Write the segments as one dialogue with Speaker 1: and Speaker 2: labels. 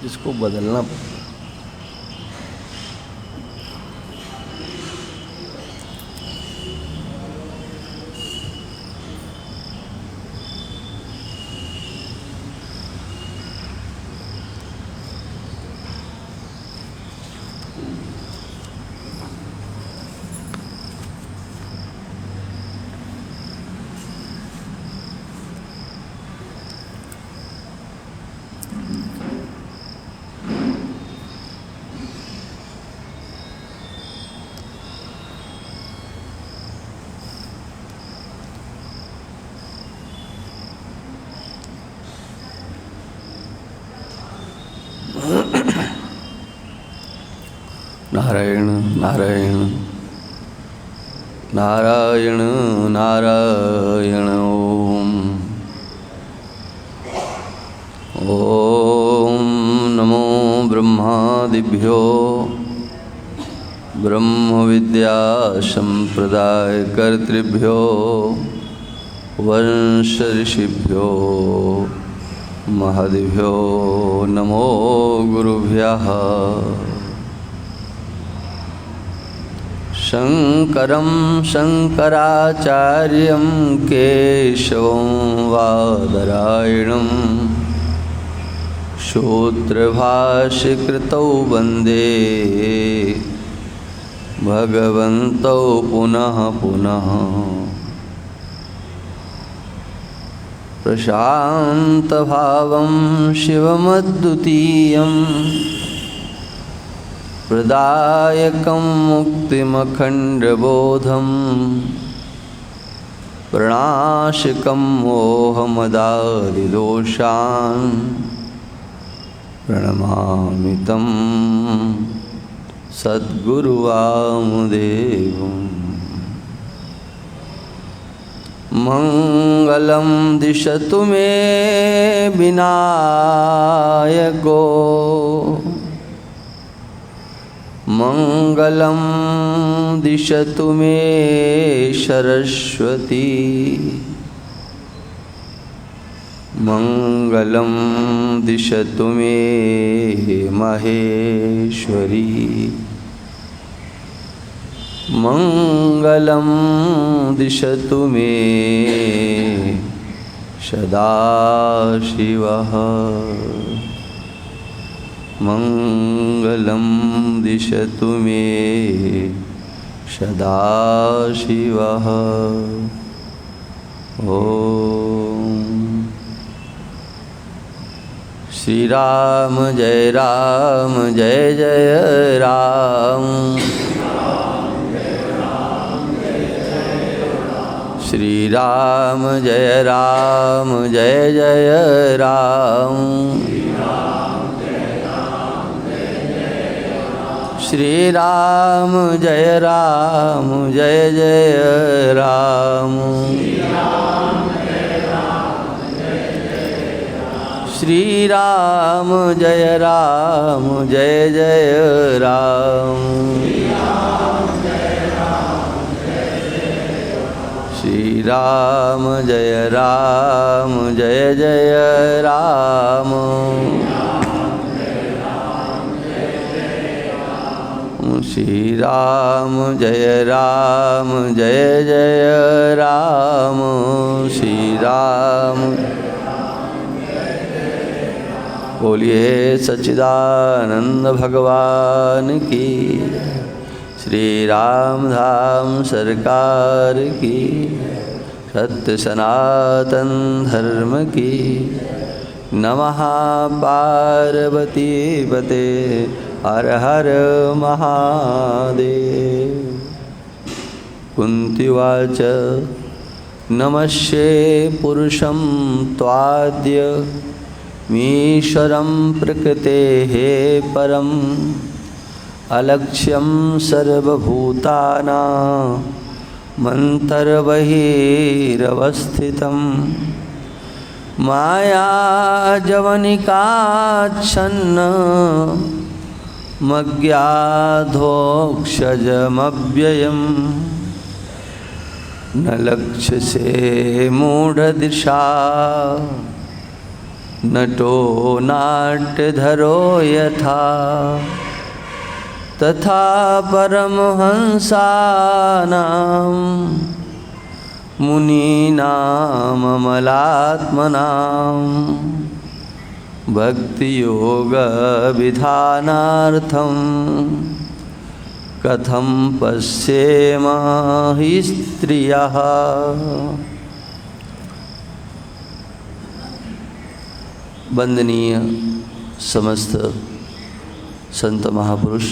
Speaker 1: इसको बदलना पड़ेगा। नारायण नारायण नारायण नारायण ओम नमो ब्रह्मादिभ्यो ब्रह्म विद्या संप्रदाय कर्तृभ्यो वंश ऋषिभ्यो महदिभ्यो नमो गुरुभ्यः। शंकरं शंकराचार्यं केशवं वादरायणं सूत्रभाष्यकृतौ वन्दे भगवन्तौ पुनः पुनः। प्रशान्तभावं शिवमद्वितीयं प्रदायकं मुक्तिमखण्डबोधं प्रणाशकं मोहमदादिदोषान् प्रणमामि तं सद्गुरुवामदेवम्। मंगलं दिशतु मे विनायको मंगलं दिशतु मे सरस्वती मंगलं दिशतु मे महेश्वरी मंगलं दिशतु मे सदाशिवः मंगलं दिशतु मे सदाशिवः। ओम श्री राम जय जय राम श्री राम जय जय राम श्री राम जय जय राम श्री राम जय जय राम श्री राम जय जय राम श्री राम जय जय राम श्री राम। बोलिए सच्चिदानंद भगवान की, श्री राम धाम सरकार की, सत्य सनातन धर्म की। नमः पार्वती पते हर हर महादेव। कुन्तिवाच नमस्ये पुरुषं त्वाद्य मीश्वरं प्रकृतेः परम् अलक्ष्यं सर्वभूतानां मन्तर्बहिरवस्थितं मायाजवनिकाच्छन्न मज्ञाधोक्षजमव्ययम् न लक्ष्यसे मूढ़दिशा नटो नाट्यधरो यथा तथा परमहंसानां मुनीनाममलात्मनां भक्तियोगविधानार्थं कथं पश्येम हि स्त्रियः। वंदनीय समस्त संत महापुरुष,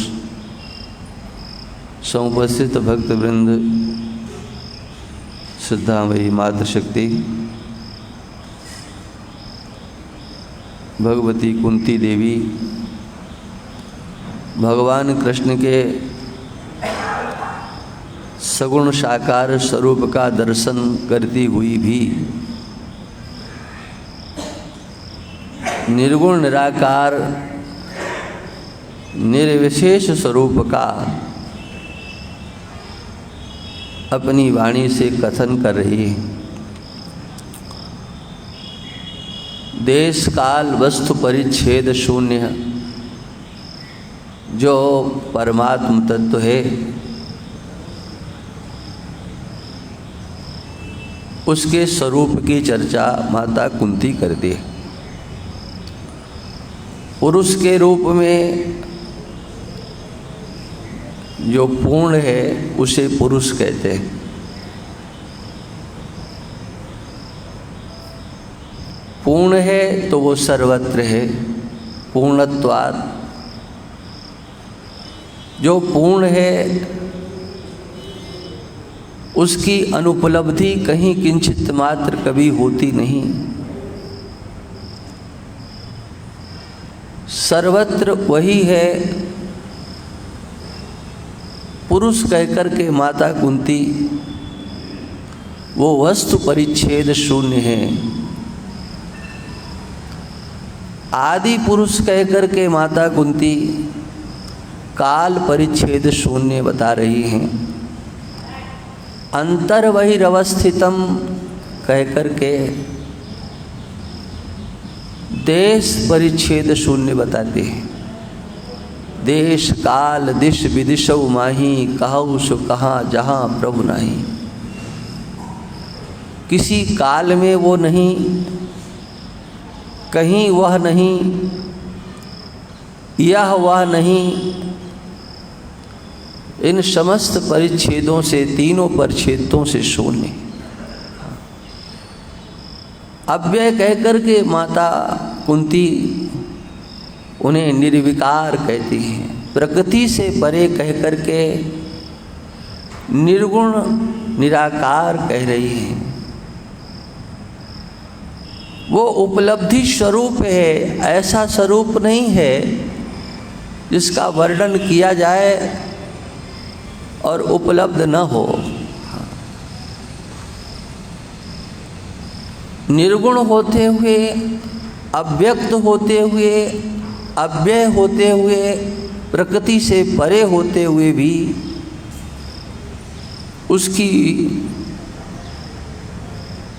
Speaker 1: समुपस्थित भक्तवृंद, श्रद्धामयी मातृशक्ति, भगवती कुंती देवी भगवान कृष्ण के सगुण साकार स्वरूप का दर्शन करती हुई भी निर्गुण निराकार निर्विशेष स्वरूप का अपनी वाणी से कथन कर रही है। देश काल वस्तु परिच्छेद शून्य जो परमात्म तत्व है, उसके स्वरूप की चर्चा माता कुंती करती है। पुरुष के रूप में जो पूर्ण है उसे पुरुष कहते हैं। पूर्ण है तो वो सर्वत्र है, पूर्णत्वात्। जो पूर्ण है उसकी अनुपलब्धि कहीं किंचित मात्र कभी होती नहीं। सर्वत्र वही है। पुरुष कहकर के माता कुंती वो वस्तु परिच्छेद शून्य है। आदि पुरुष कहकर के माता कुंती काल परिच्छेद शून्य बता रही हैं। अंतर बहिरवस्थितम कहकर के देश परिच्छेद शून्य बताते हैं। देश काल दिश विदिशौ माही, कहु सो कहाँ जहाँ प्रभु नाही। किसी काल में वो नहीं, कहीं वह नहीं, यह वह नहीं। इन समस्त परिच्छेदों से, तीनों परिच्छेदों से शून्य। अव्यय कहकर के माता कुंती उन्हें निर्विकार कहती हैं। प्रकृति से परे कहकर के निर्गुण निराकार कह रही हैं। वो उपलब्धि स्वरूप है, ऐसा स्वरूप नहीं है जिसका वर्णन किया जाए और उपलब्ध न हो। निर्गुण होते हुए, अव्यक्त होते हुए, अव्यय होते हुए, प्रकृति से परे होते हुए भी उसकी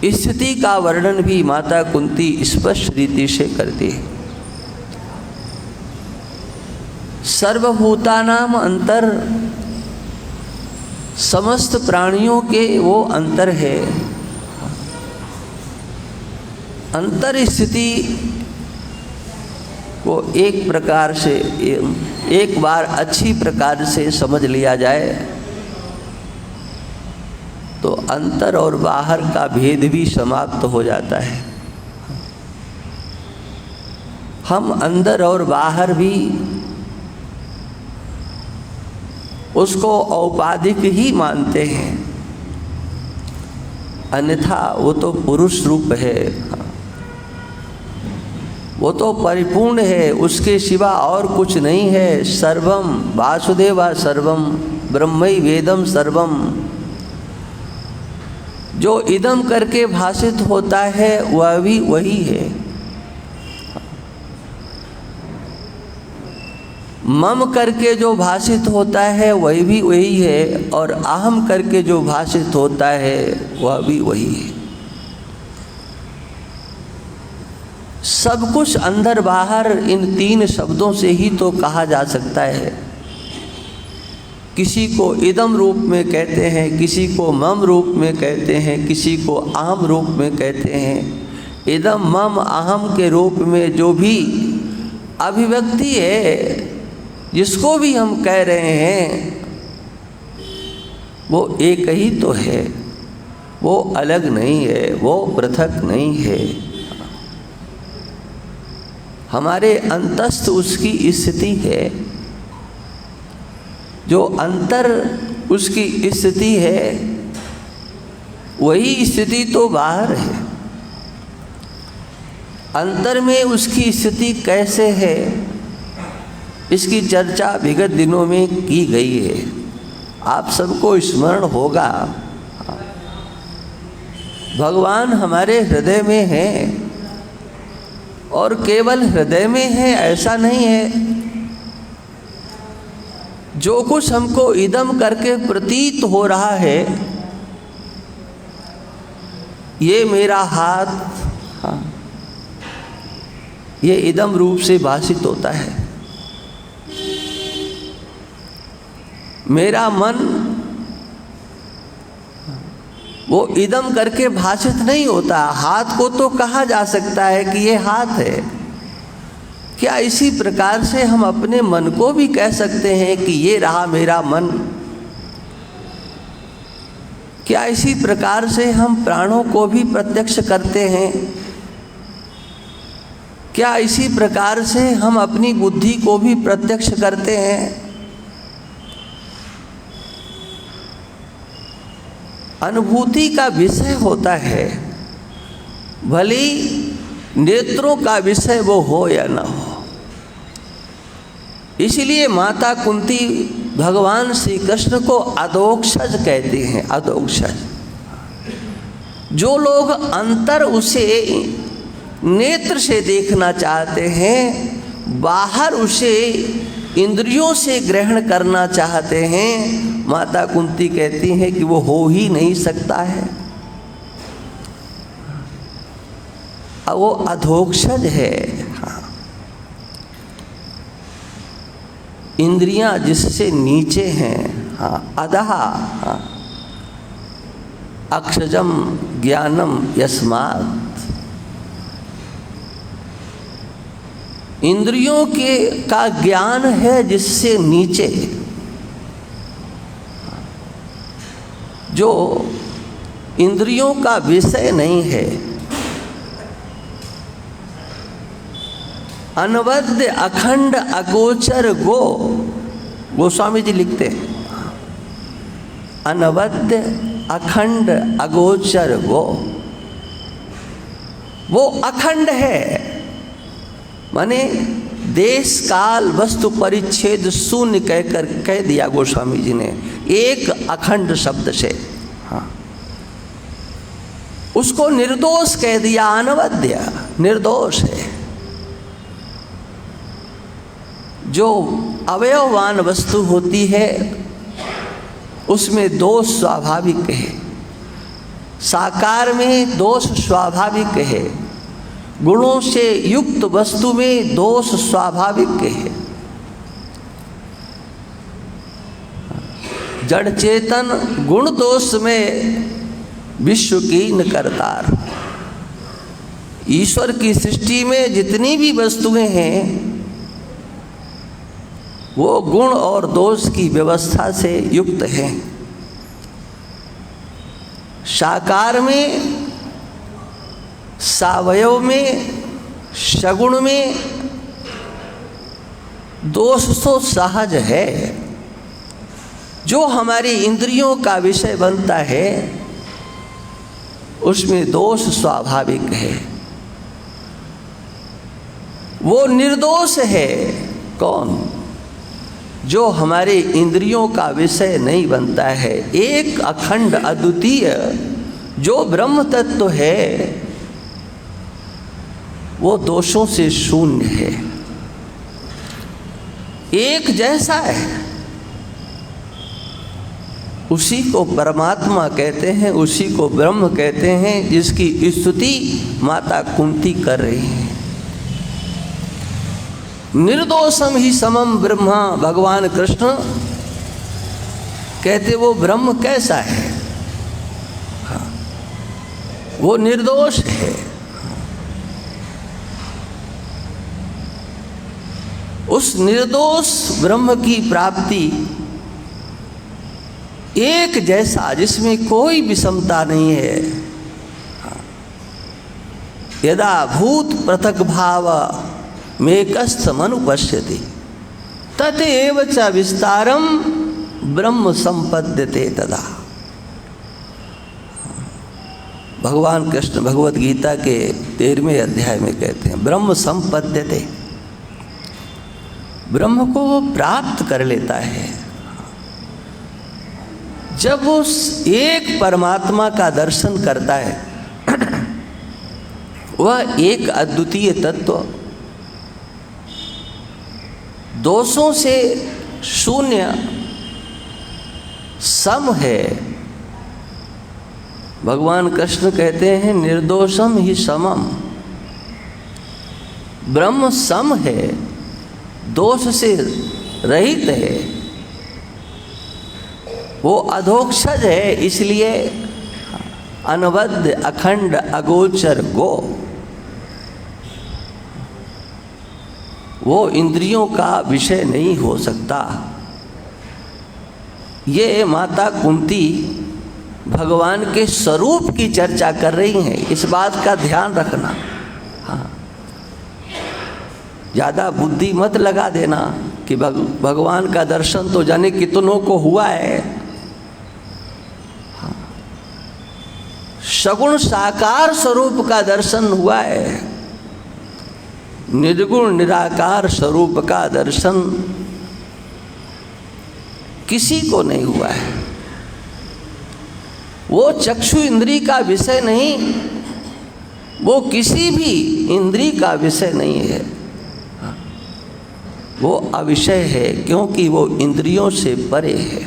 Speaker 1: स्थिति का वर्णन भी माता कुंती स्पष्ट रीति से करती है। सर्वभूतानाम अंतर, समस्त प्राणियों के वो अंतर है। अंतर स्थिति को एक प्रकार से, एक बार अच्छी प्रकार से समझ लिया जाए तो अंतर और बाहर का भेद भी समाप्त हो जाता है। हम अंदर और बाहर भी उसको औपाधिक ही मानते हैं, अन्यथा वो तो पुरुष रूप है, वो तो परिपूर्ण है, उसके सिवा और कुछ नहीं है। सर्वम वासुदेवा सर्वम ब्रह्मई वेदम सर्वम। जो इदम करके भाषित होता है वह भी वही है। मम करके जो भाषित होता है वही भी वही है, और अहम करके जो भाषित होता है वह भी वही है। सब कुछ अंदर बाहर इन 3 शब्दों से ही तो कहा जा सकता है। किसी को इदम रूप में कहते हैं, किसी को मम रूप में कहते हैं, किसी को अहम रूप में कहते हैं। इदम मम अहम के रूप में जो भी अभिव्यक्ति है, जिसको भी हम कह रहे हैं, वो एक ही तो है, वो अलग नहीं है, वो पृथक नहीं है। हमारे अंतस्थ उसकी स्थिति है, जो अंतर उसकी स्थिति है वही स्थिति तो बाहर है। अंतर में उसकी स्थिति कैसे है, इसकी चर्चा विगत दिनों में की गई है, आप सबको स्मरण होगा। भगवान हमारे हृदय में हैं, और केवल हृदय में है ऐसा नहीं है। जो कुछ हमको इदम करके प्रतीत हो रहा है, ये मेरा हाथ, ये इदम रूप से भाषित होता है। मेरा मन, वो इदम करके भाषित नहीं होता। हाथ को तो कहा जा सकता है कि ये हाथ है। क्या इसी प्रकार से हम अपने मन को भी कह सकते हैं कि ये रहा मेरा मन? क्या इसी प्रकार से हम प्राणों को भी प्रत्यक्ष करते हैं? क्या इसी प्रकार से हम अपनी बुद्धि को भी प्रत्यक्ष करते हैं? अनुभूति का विषय होता है, भले नेत्रों का विषय वो हो या ना हो। इसलिए माता कुंती भगवान श्री कृष्ण को अधोक्षज कहते हैं। अधोक्षज, जो लोग अंतर उसे नेत्र से देखना चाहते हैं, बाहर उसे इंद्रियों से ग्रहण करना चाहते हैं, माता कुंती कहती हैं कि वो हो ही नहीं सकता है। अब वो अधोक्षज है। इंद्रियां जिससे नीचे हैं, अधः अक्षजम ज्ञानम यस्मात्। इंद्रियों के का ज्ञान है जिससे नीचे, जो इंद्रियों का विषय नहीं है। अनवद्य अखंड अगोचर गो, गोस्वामी जी लिखते हैं, अनवद्य अखंड अगोचर गो, वो अखंड है। माने देश काल वस्तु परिच्छेद शून्य कहकर कह दिया गोस्वामी जी ने, एक अखंड शब्द से। उसको निर्दोष कह दिया, अनवद्य, निर्दोष है। जो अवयववान वस्तु होती है उसमें दोष स्वाभाविक है। साकार में दोष स्वाभाविक है, गुणों से युक्त वस्तु में दोष स्वाभाविक है। जड़ चेतन गुण दोष में विश्व कीन करतार। ईश्वर की सृष्टि में जितनी भी वस्तुएं हैं वो गुण और दोष की व्यवस्था से युक्त हैं। साकार में, सावयव में, सगुण में दोष तो सहज है। जो हमारी इंद्रियों का विषय बनता है उसमें दोष स्वाभाविक है। वो निर्दोष है। कौन? जो हमारे इंद्रियों का विषय नहीं बनता है। एक अखंड अद्वितीय जो ब्रह्म तत्व है वो दोषों से शून्य है, एक जैसा है। उसी को परमात्मा कहते हैं, उसी को ब्रह्म कहते हैं, जिसकी स्तुति माता कुंती कर रही हैं। निर्दोषम ही समम ब्रह्मा। भगवान कृष्ण कहते वो ब्रह्म कैसा है? हाँ, वो निर्दोष है। उस निर्दोष ब्रह्म की प्राप्ति एक जैसा, जिसमें कोई विषमता नहीं है। यदा भूत पृथक भाव मेकस्थमनुपश्यति तदेव च विस्तारम ब्रह्म संपद्यते तदा। भगवान कृष्ण भगवत गीता के 13वें अध्याय में कहते हैं ब्रह्म संपद्यते, ब्रह्म को वो प्राप्त कर लेता है। जब उस एक परमात्मा का दर्शन करता है, वह एक अद्वितीय तत्व, दोषों से शून्य, सम है। भगवान कृष्ण कहते हैं निर्दोषम ही समम, ब्रह्म सम है, दोष से रहित है, वो अधोक्षज है, इसलिए अनवद्य अखंड अगोचर गो। वो इंद्रियों का विषय नहीं हो सकता। ये माता कुंती भगवान के स्वरूप की चर्चा कर रही हैं, इस बात का ध्यान रखना। हाँ, ज़्यादा बुद्धि मत लगा देना कि भगवान का दर्शन तो जाने कितनों को हुआ है। हाँ, सगुण साकार स्वरूप का दर्शन हुआ है, निर्गुण निराकार स्वरूप का दर्शन किसी को नहीं हुआ है। वो चक्षु इंद्री का विषय नहीं, वो किसी भी इंद्री का विषय नहीं है, वो अविषय है, क्योंकि वो इंद्रियों से परे है,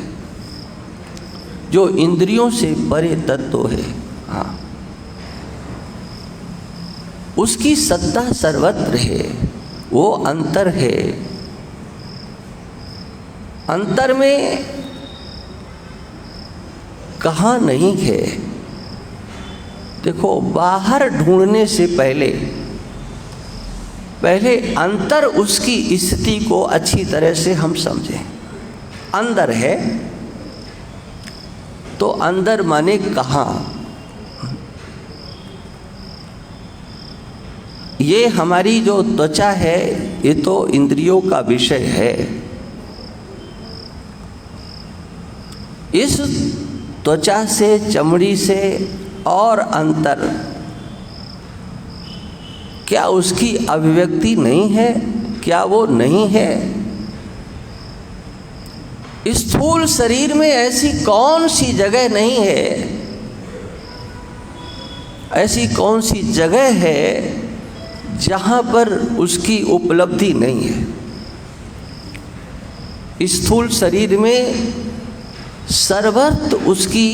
Speaker 1: जो इंद्रियों से परे तत्व है। हाँ, उसकी सत्ता सर्वत्र है, वो अंतर है। अंतर में कहाँ नहीं है? देखो, बाहर ढूंढने से पहले अंतर उसकी स्थिति को अच्छी तरह से हम समझें। अंदर है तो अंदर माने कहाँ? ये हमारी जो त्वचा है, ये तो इंद्रियों का विषय है। इस त्वचा से, चमड़ी से और अंतर, क्या उसकी अभिव्यक्ति नहीं है? क्या वो नहीं है? स्थूल शरीर में ऐसी कौन सी जगह नहीं है, ऐसी कौन सी जगह है जहाँ पर उसकी उपलब्धि नहीं है? स्थूल शरीर में सर्वत्र उसकी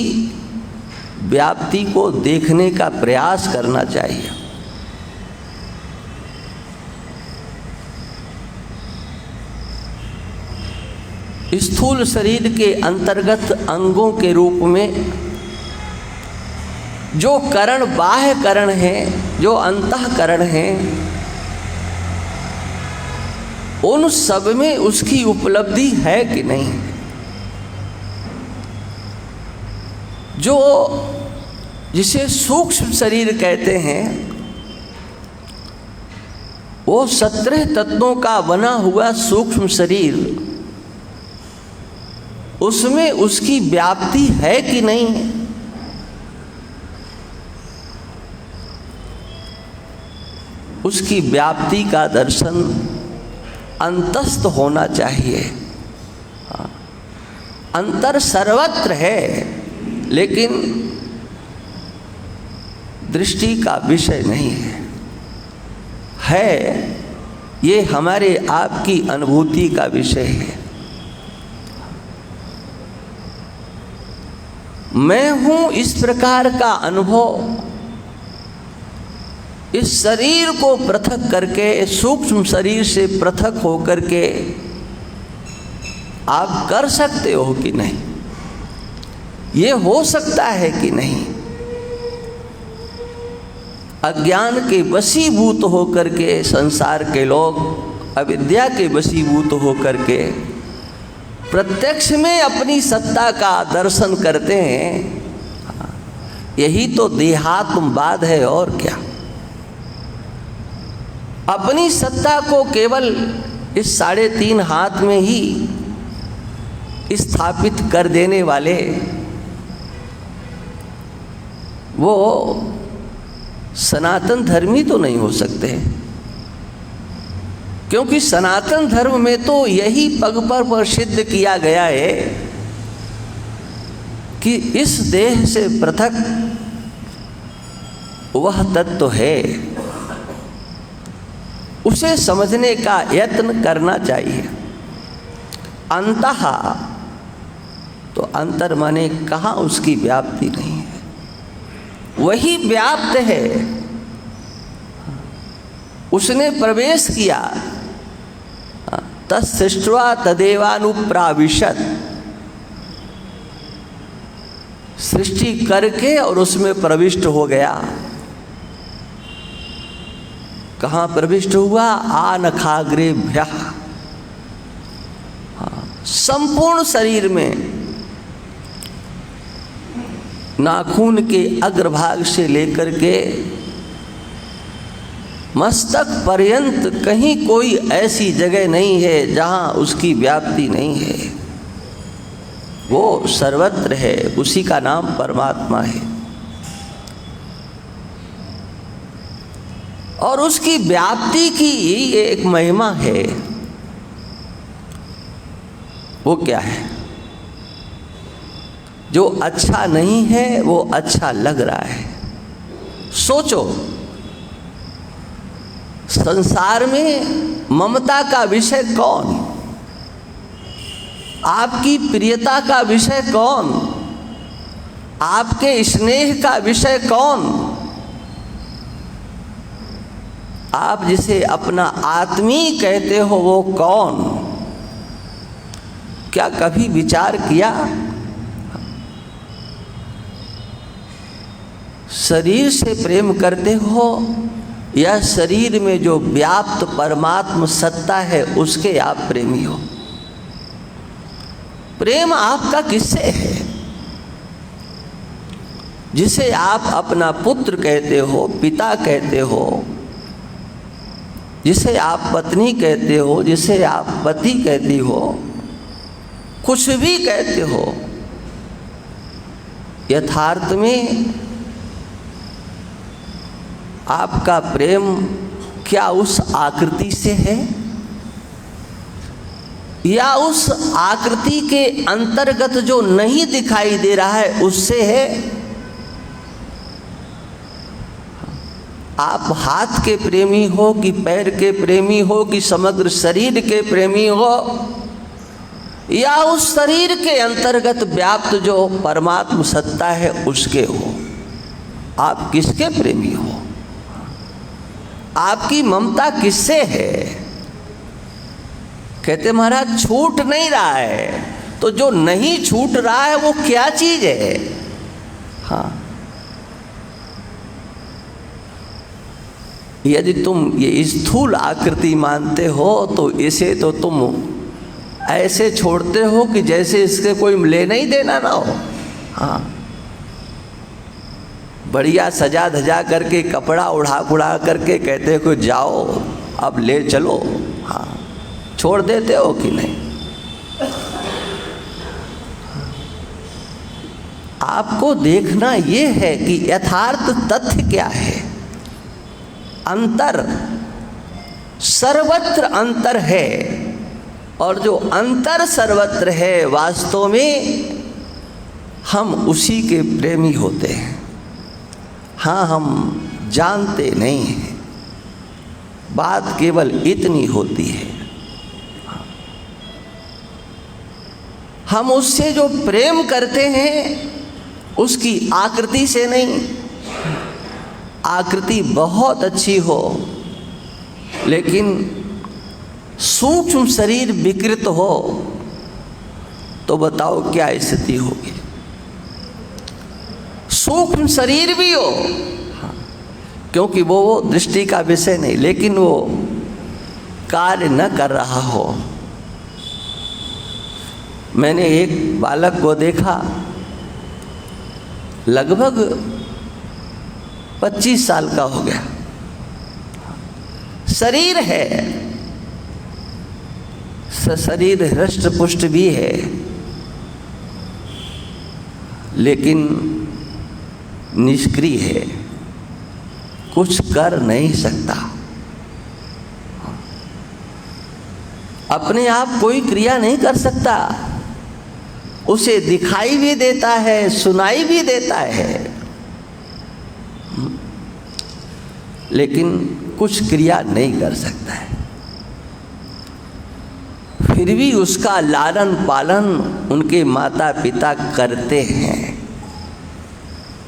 Speaker 1: व्याप्ति को देखने का प्रयास करना चाहिए। स्थूल शरीर के अंतर्गत अंगों के रूप में जो करण, बाह्य करण हैं, जो अंतःकरण हैं, उन सब में उसकी उपलब्धि है कि नहीं? जो जिसे सूक्ष्म शरीर कहते हैं, वो 17 तत्वों का बना हुआ सूक्ष्म शरीर, उसमें उसकी व्याप्ति है कि नहीं? उसकी व्याप्ति का दर्शन अंतस्थ होना चाहिए। अंतर सर्वत्र है, लेकिन दृष्टि का विषय नहीं है। ये हमारे आपकी अनुभूति का विषय है। मैं हूँ, इस प्रकार का अनुभव इस शरीर को पृथक करके, सूक्ष्म शरीर से पृथक होकर के आप कर सकते हो कि नहीं? ये हो सकता है कि नहीं? अज्ञान के वशीभूत होकर के संसार के लोग, अविद्या के वशीभूत होकर के प्रत्यक्ष में अपनी सत्ता का दर्शन करते हैं। यही तो देहात्मवाद है, और क्या। अपनी सत्ता को केवल इस 3.5 हाथ में ही स्थापित कर देने वाले वो सनातन धर्मी तो नहीं हो सकते, क्योंकि सनातन धर्म में तो यही पग पर सिद्ध किया गया है कि इस देह से पृथक वह तत्व है, उसे समझने का यत्न करना चाहिए। अंतः तो अंतर माने कहाँ उसकी व्याप्ति नहीं है, वही व्याप्त है। उसने प्रवेश किया, तत्सृष्ट्वा तदेवानुप्राविशत्, सृष्टि करके और उसमें प्रविष्ट हो गया। कहाँ प्रविष्ट हुआ? आनखाग्रेभ्यः, संपूर्ण शरीर में, नाखून के अग्रभाग से लेकर के मस्तक पर्यंत कहीं कोई ऐसी जगह नहीं है जहाँ उसकी व्याप्ति नहीं है। वो सर्वत्र है, उसी का नाम परमात्मा है। और उसकी व्याप्ति की यही एक महिमा है। वो क्या है? जो अच्छा नहीं है वो अच्छा लग रहा है। सोचो, संसार में ममता का विषय कौन? आपकी प्रियता का विषय कौन? आपके स्नेह का विषय कौन? आप जिसे अपना आत्मी कहते हो वो कौन? क्या कभी विचार किया? शरीर से प्रेम करते हो या शरीर में जो व्याप्त परमात्म सत्ता है उसके आप प्रेमी हो? प्रेम आपका किससे है? जिसे आप अपना पुत्र कहते हो, पिता कहते हो, जिसे आप पत्नी कहते हो, जिसे आप पति कहती हो, कुछ भी कहते हो, यथार्थ में आपका प्रेम क्या उस आकृति से है या उस आकृति के अंतर्गत जो नहीं दिखाई दे रहा है उससे है? आप हाथ के प्रेमी हो कि पैर के प्रेमी हो कि समग्र शरीर के प्रेमी हो, या उस शरीर के अंतर्गत व्याप्त जो परमात्म सत्ता है उसके हो? आप किसके प्रेमी हो? आपकी ममता किससे है? कहते महाराज छूट नहीं रहा है, तो जो नहीं छूट रहा है वो क्या चीज है? हाँ, यदि तुम ये स्थूल आकृति मानते हो तो इसे तो तुम ऐसे छोड़ते हो कि जैसे इसके कोई लेना ही देना ना हो। हाँ, बढ़िया सजा धजा करके कपड़ा उड़ा करके कहते हो जाओ अब ले चलो। हाँ, छोड़ देते हो कि नहीं? आपको देखना ये है कि यथार्थ तथ्य क्या है। अंतर, सर्वत्र अंतर है, और जो अंतर सर्वत्र है वास्तव में हम उसी के प्रेमी होते हैं। हाँ, हम जानते नहीं हैं, बात केवल इतनी होती है। हम उससे जो प्रेम करते हैं उसकी आकृति से नहीं, आकृति बहुत अच्छी हो, लेकिन सूक्ष्म शरीर विकृत हो तो बताओ क्या स्थिति होगी। सूक्ष्म शरीर भी हो, क्योंकि वो दृष्टि का विषय नहीं, लेकिन वो कार्य न कर रहा हो। मैंने एक बालक को देखा, लगभग 25 साल का हो गया, शरीर है, शरीर हृष्ट पुष्ट भी है, लेकिन निष्क्रिय है, कुछ कर नहीं सकता, अपने आप कोई क्रिया नहीं कर सकता। उसे दिखाई भी देता है, सुनाई भी देता है, लेकिन कुछ क्रिया नहीं कर सकता है। फिर भी उसका लालन पालन उनके माता पिता करते हैं।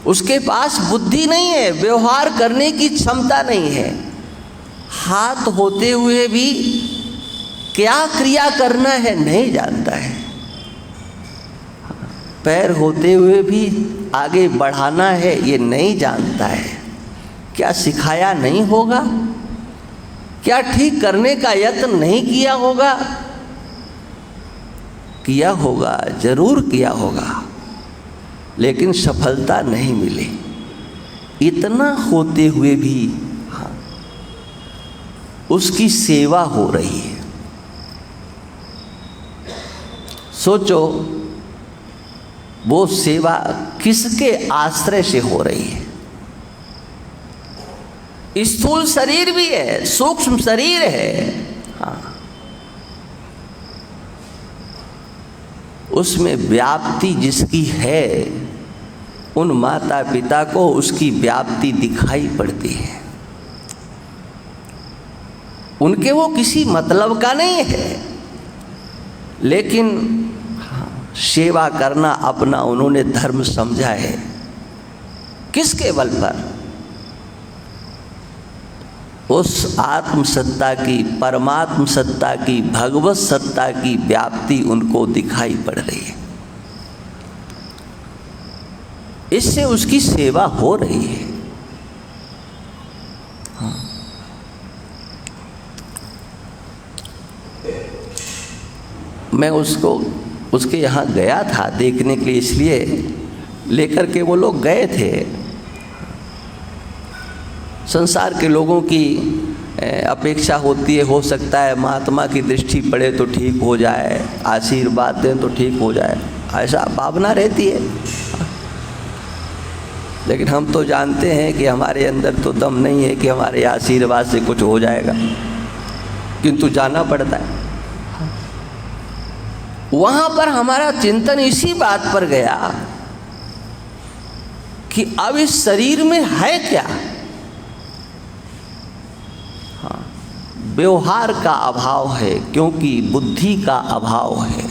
Speaker 1: उसके पास बुद्धि नहीं है, व्यवहार करने की क्षमता नहीं है। हाथ होते हुए भी क्या क्रिया करना है नहीं जानता है, पैर होते हुए भी आगे बढ़ाना है ये नहीं जानता है। क्या सिखाया नहीं होगा? क्या ठीक करने का यत्न नहीं किया होगा? किया होगा, जरूर किया होगा, लेकिन सफलता नहीं मिली। इतना होते हुए भी उसकी सेवा हो रही है। सोचो वो सेवा किसके आश्रय से हो रही है। स्थूल शरीर भी है, सूक्ष्म शरीर है, हाँ, उसमें व्याप्ति जिसकी है, उन माता पिता को उसकी व्याप्ति दिखाई पड़ती है। उनके वो किसी मतलब का नहीं है, लेकिन सेवा करना अपना उन्होंने धर्म समझा है। किसके बल पर? उस आत्म सत्ता की, परमात्म सत्ता की, भगवत सत्ता की व्याप्ति उनको दिखाई पड़ रही है, इससे उसकी सेवा हो रही है। मैं उसके यहाँ गया था देखने के लिए, इसलिए लेकर के वो लोग गए थे। संसार के लोगों की अपेक्षा होती है, हो सकता है महात्मा की दृष्टि पड़े तो ठीक हो जाए, आशीर्वाद दें तो ठीक हो जाए, ऐसा भावना रहती है। लेकिन हम तो जानते हैं कि हमारे अंदर तो दम नहीं है कि हमारे आशीर्वाद से कुछ हो जाएगा, किंतु जाना पड़ता है। वहाँ पर हमारा चिंतन इसी बात पर गया कि अब इस शरीर में है क्या। हाँ, व्यवहार का अभाव है, क्योंकि बुद्धि का अभाव है।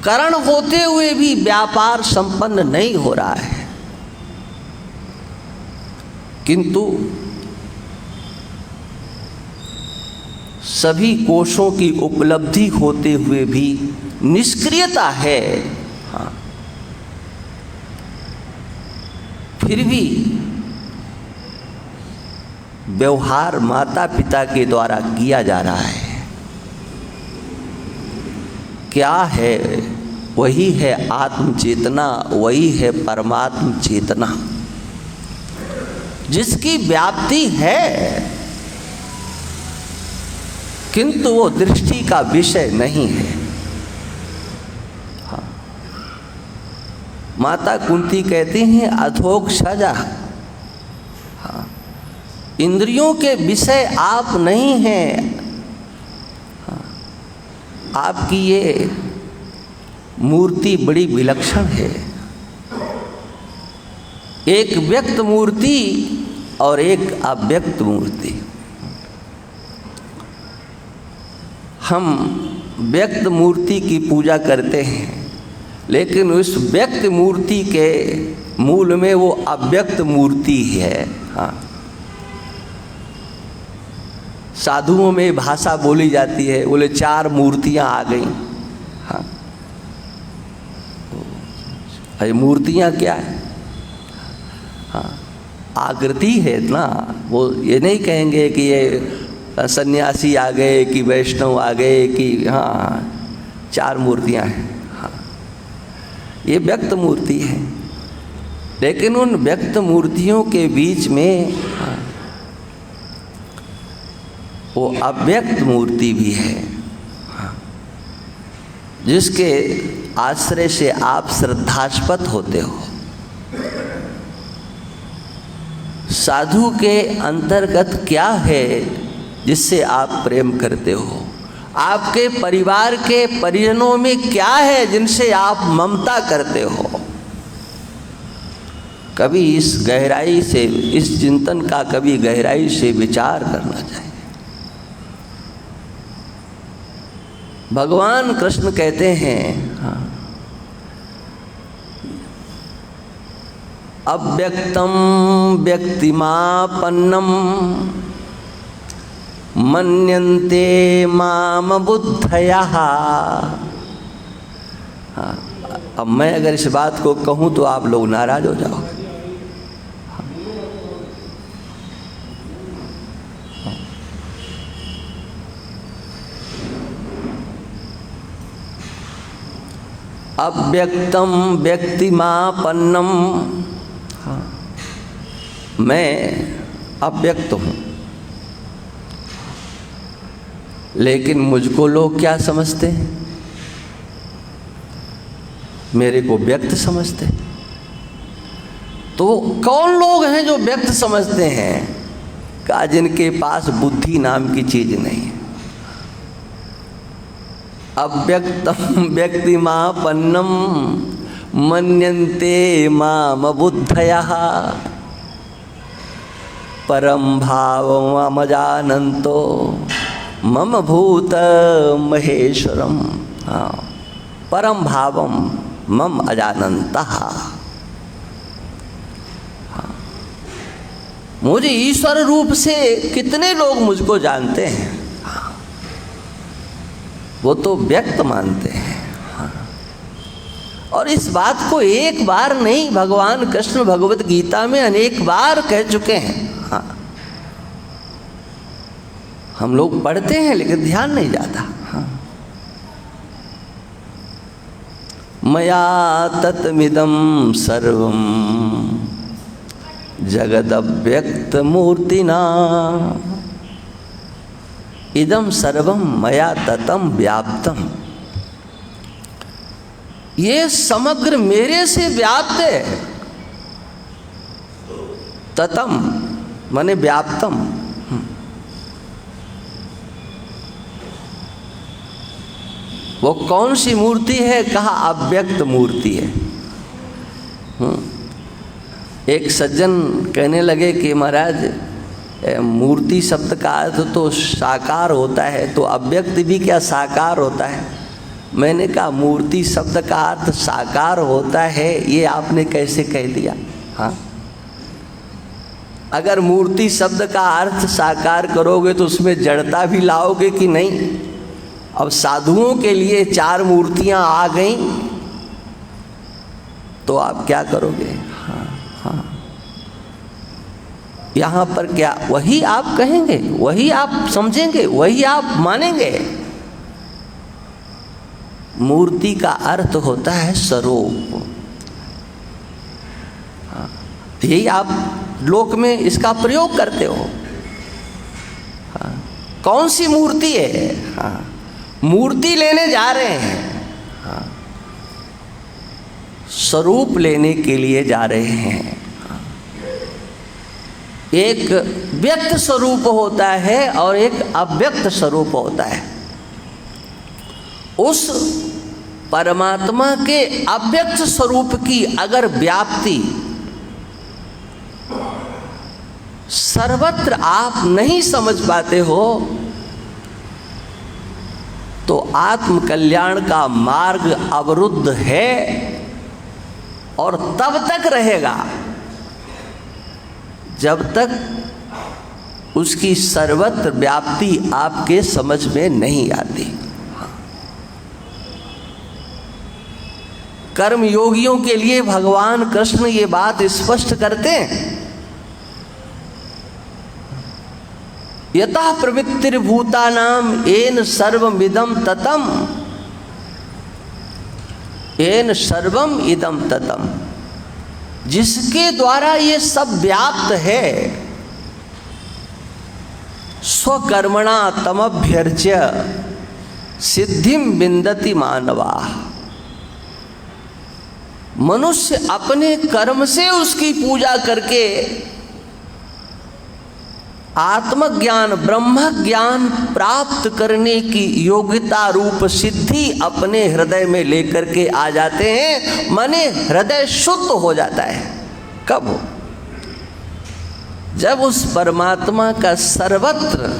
Speaker 1: करण होते हुए भी व्यापार संपन्न नहीं हो रहा है, किंतु सभी कोशों की उपलब्धि होते हुए भी निष्क्रियता है। हाँ, फिर भी व्यवहार माता पिता के द्वारा किया जा रहा है। क्या है? वही है आत्म चेतना, वही है परमात्म चेतना, जिसकी व्याप्ति है, किंतु वो दृष्टि का विषय नहीं है। हाँ, माता कुंती कहती हैं अधोक्षजा, हाँ, इंद्रियों के विषय आप नहीं हैं। हाँ, आपकी ये मूर्ति बड़ी विलक्षण है, एक व्यक्त मूर्ति और एक अव्यक्त मूर्ति। हम व्यक्त मूर्ति की पूजा करते हैं, लेकिन उस व्यक्त मूर्ति के मूल में वो अव्यक्त मूर्ति है। हाँ, साधुओं में भाषा बोली जाती है, बोले 4 मूर्तियां आ गई। हाँ, अरे मूर्तियां क्या है? हाँ, आकृति है ना। वो ये नहीं कहेंगे कि ये सन्यासी आ गए कि वैष्णव आ गए कि हाँ 4 मूर्तियां हैं। हाँ, ये व्यक्त मूर्ति है, लेकिन उन व्यक्त मूर्तियों के बीच में हाँ, वो अव्यक्त मूर्ति भी है। हाँ, जिसके आश्रय से आप श्रद्धास्पद होते हो। साधु के अंतर्गत क्या है जिससे आप प्रेम करते हो? आपके परिवार के परिजनों में क्या है जिनसे आप ममता करते हो? कभी इस गहराई से, इस चिंतन का कभी गहराई से विचार करना चाहिए। भगवान कृष्ण कहते हैं हाँ, अव्यक्तम व्यक्तिमापन्नम मन्यन्ते माम बुद्धयः। हाँ, अब मैं अगर इस बात को कहूँ तो आप लोग नाराज हो जाओगे। अव्यक्तम व्यक्तिमापन्नम। हाँ, मैं अव्यक्त हूँ, लेकिन मुझको लोग क्या समझते हैं? मेरे को व्यक्त समझते। तो कौन लोग हैं जो व्यक्त समझते हैं? का जिनके पास बुद्धि नाम की चीज नहीं है। अव्यक्तम व्यक्तिमापन्नम मन्यन्ते माम बुद्धयः परम भावमजानन्तो मम भूत महेश्वरम। हाँ, परम भावम मम अजानन्तः। हाँ, मुझे ईश्वर रूप से कितने लोग मुझको जानते हैं? वो तो व्यक्त मानते हैं। हाँ, और इस बात को एक बार नहीं, भगवान कृष्ण भगवत गीता में अनेक बार कह चुके हैं। हाँ, हम लोग पढ़ते हैं लेकिन ध्यान नहीं जाता। हाँ, मया तत्मिदं सर्वं जगदव्यक्त मूर्तिना इदम सर्वम मया ततम व्याप्तम। ये समग्र मेरे से व्याप्त है। ततम माने व्याप्तम। वो कौन सी मूर्ति है? कहा अव्यक्त मूर्ति है। एक सज्जन कहने लगे कि महाराज मूर्ति शब्द का अर्थ तो साकार होता है, तो अव्यक्त भी क्या साकार होता है? मैंने कहा मूर्ति शब्द का अर्थ साकार होता है, ये आपने कैसे कह दिया? हाँ, अगर मूर्ति शब्द का अर्थ साकार करोगे तो उसमें जड़ता भी लाओगे कि नहीं? अब साधुओं के लिए 4 मूर्तियां आ गई तो आप क्या करोगे? हाँ, हाँ, यहाँ पर क्या वही आप कहेंगे, वही आप समझेंगे, वही आप मानेंगे? मूर्ति का अर्थ होता है स्वरूप। हाँ, यही आप लोक में इसका प्रयोग करते हो। हाँ, कौन सी मूर्ति है? हाँ, मूर्ति लेने जा रहे हैं। हाँ, स्वरूप लेने के लिए जा रहे हैं। एक व्यक्त स्वरूप होता है और एक अव्यक्त स्वरूप होता है। उस परमात्मा के अव्यक्त स्वरूप की अगर व्याप्ति सर्वत्र आप नहीं समझ पाते हो तो आत्म कल्याण का मार्ग अवरुद्ध है और तब तक रहेगा जब तक उसकी सर्वत्र व्याप्ति आपके समझ में नहीं आती। कर्म योगियों के लिए भगवान कृष्ण ये बात स्पष्ट करते हैं, यतः प्रवृत्तिर्भूतानां येन सर्वमिदं ततम्, येन सर्वम इदं ततम्, जिसके द्वारा ये सब व्याप्त है, स्वकर्मणा तमभ्यर्च्य सिद्धिं विन्दति मानवा। मनुष्य अपने कर्म से उसकी पूजा करके आत्मज्ञान ब्रह्म ज्ञान प्राप्त करने की योग्यता रूप सिद्धि अपने हृदय में लेकर के आ जाते हैं। माने हृदय शुद्ध हो जाता है। कब हो? जब उस परमात्मा का सर्वत्र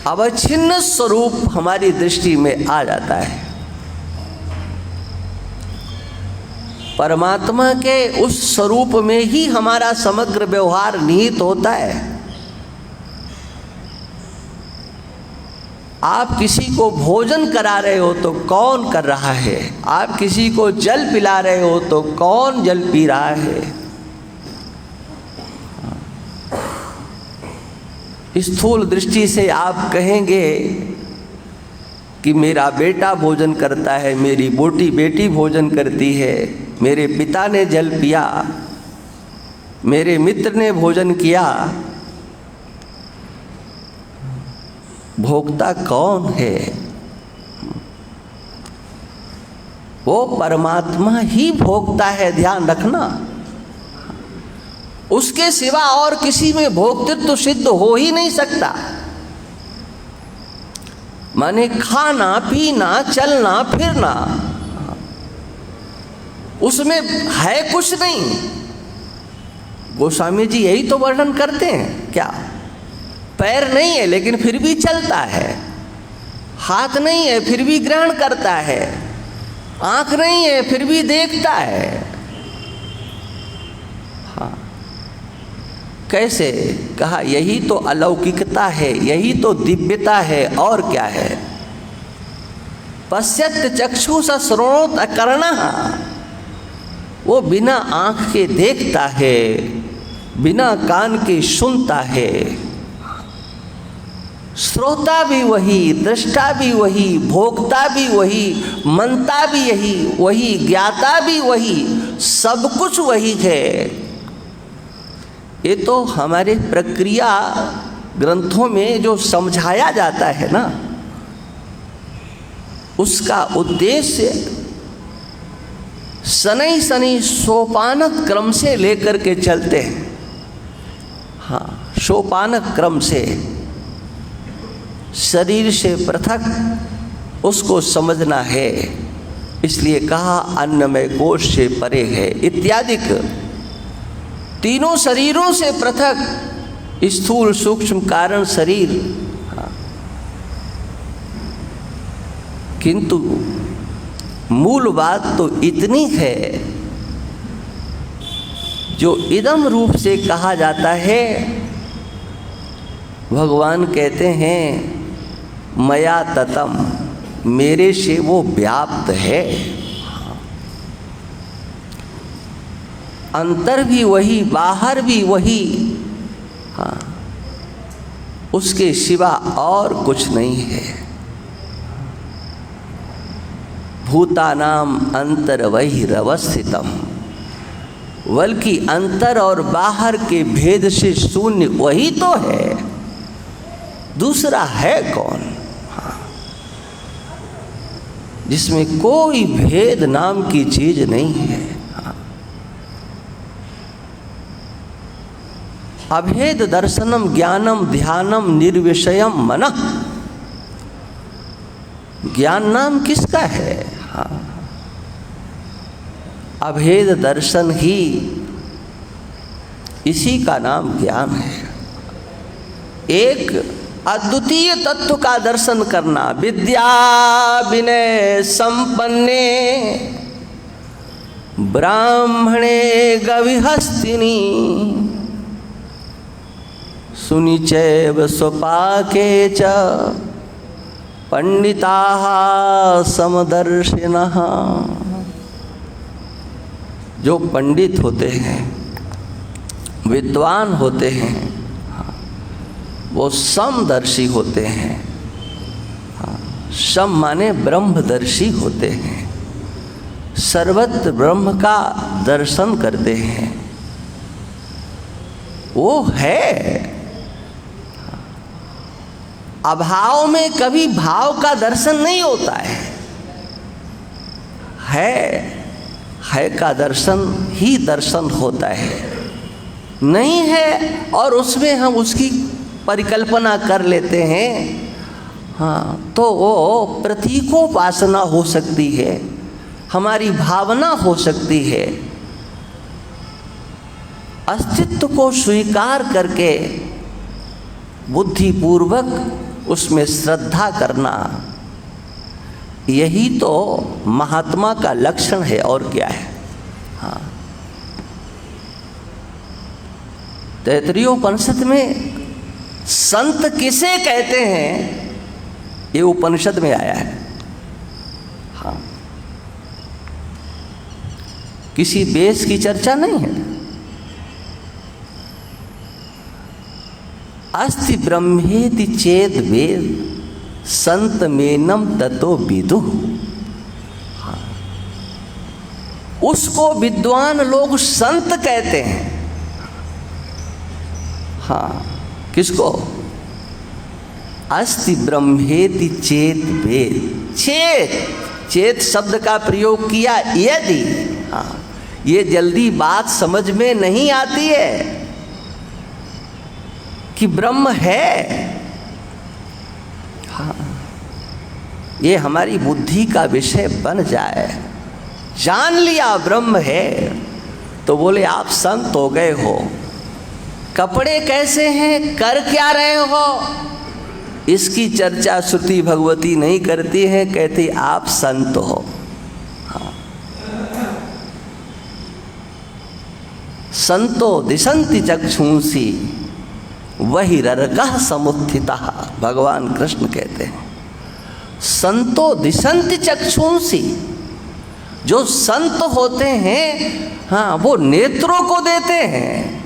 Speaker 1: अवच्छिन्न स्वरूप हमारी दृष्टि में आ जाता है। परमात्मा के उस स्वरूप में ही हमारा समग्र व्यवहार निहित होता है। आप किसी को भोजन करा रहे हो तो कौन कर रहा है? आप किसी को जल पिला रहे हो तो कौन जल पी रहा है? स्थूल दृष्टि से आप कहेंगे कि मेरा बेटा भोजन करता है, मेरी बेटी भोजन करती है, मेरे पिता ने जल पिया, मेरे मित्र ने भोजन किया। भोक्ता कौन है? वो परमात्मा ही भोक्ता है, ध्यान रखना। उसके सिवा और किसी में भोक्तृत्व सिद्ध हो ही नहीं सकता। माने खाना पीना चलना फिरना, उसमें है कुछ नहीं। गोस्वामी जी यही तो वर्णन करते हैं। क्या? पैर नहीं है लेकिन फिर भी चलता है, हाथ नहीं है फिर भी ग्रहण करता है, आंख नहीं है फिर भी देखता है। हाँ, कैसे? कहा यही तो अलौकिकता है, यही तो दिव्यता है। और क्या है? पश्यत चक्षुष श्रोणोत अकर्णः, वो बिना आंख के देखता है, बिना कान के सुनता है। श्रोता भी वही, दृष्टा भी वही, भोक्ता भी वही, मनता भी यही वही, ज्ञाता भी वही, सब कुछ वही है। ये तो हमारे प्रक्रिया ग्रंथों में जो समझाया जाता है ना, उसका उद्देश्य शनै शनै सोपानक क्रम से लेकर के चलते हैं। हाँ, सोपानक क्रम से, शरीर से पृथक उसको समझना है। इसलिए कहा अन्नमय कोश से परे है इत्यादि। तीनों शरीरों से पृथक स्थूल सूक्ष्म कारण शरीर। हाँ, किंतु मूल बात तो इतनी है, जो इदम रूप से कहा जाता है, भगवान कहते हैं मया ततम, मेरे से वो व्याप्त है। अंतर भी वही, बाहर भी वही। हाँ, उसके सिवा और कुछ नहीं है। भूतानाम अंतर वही रवस्थितम, बल्कि अंतर और बाहर के भेद से शून्य वही तो है, दूसरा है कौन? हाँ, जिसमें कोई भेद नाम की चीज नहीं है। हाँ, अभेद दर्शनम ज्ञानम ध्यानम निर्विषयम मनः। ज्ञान नाम किसका है? हाँ, अभेद दर्शन ही, इसी का नाम ज्ञान है। एक अद्वितीय तत्व का दर्शन करना। विद्या विनय संपन्ने ब्राह्मणे गविहस्तिनी सुनिचैव स्वपाके च पंडिताः समदर्शिनः। जो पंडित होते हैं, विद्वान होते हैं, वो समदर्शी होते हैं। सम माने ब्रह्मदर्शी होते हैं, सर्वत्र ब्रह्म का दर्शन करते हैं। वो है, अभाव में कभी भाव का दर्शन नहीं होता है का दर्शन ही दर्शन होता है। नहीं है और उसमें हम उसकी परिकल्पना कर लेते हैं, हाँ, तो वो प्रतीकोपासना हो सकती है, हमारी भावना हो सकती है। अस्तित्व को स्वीकार करके बुद्धिपूर्वक उसमें श्रद्धा करना, यही तो महात्मा का लक्षण है, और क्या है। हाँ, तैत्तिरीयोपनिषद में संत किसे कहते हैं, ये उपनिषद में आया है। हाँ, किसी वेश की चर्चा नहीं है। अस्ति ब्रह्मेति चेद वेद संत मेनम ततो विदु। हाँ, उसको विद्वान लोग संत कहते हैं। हाँ, किसको? अस्ति ब्रह्मेति चेत वेद। चेत शब्द का प्रयोग किया यदि, हाँ, ये जल्दी बात समझ में नहीं आती है कि ब्रह्म है। हाँ, ये हमारी बुद्धि का विषय बन जाए। जान लिया ब्रह्म है तो बोले आप संत हो गए हो। कपड़े कैसे हैं, कर क्या रहे हो, इसकी चर्चा श्रुति भगवती नहीं करती है, कहती आप संत हो। हाँ, संतो दिशंति चक्षुंसी वही ररगः समुत्थितः। भगवान कृष्ण कहते हैं संतो दिशंति चक्षुंसी। जो संत होते हैं, हाँ, वो नेत्रों को देते हैं।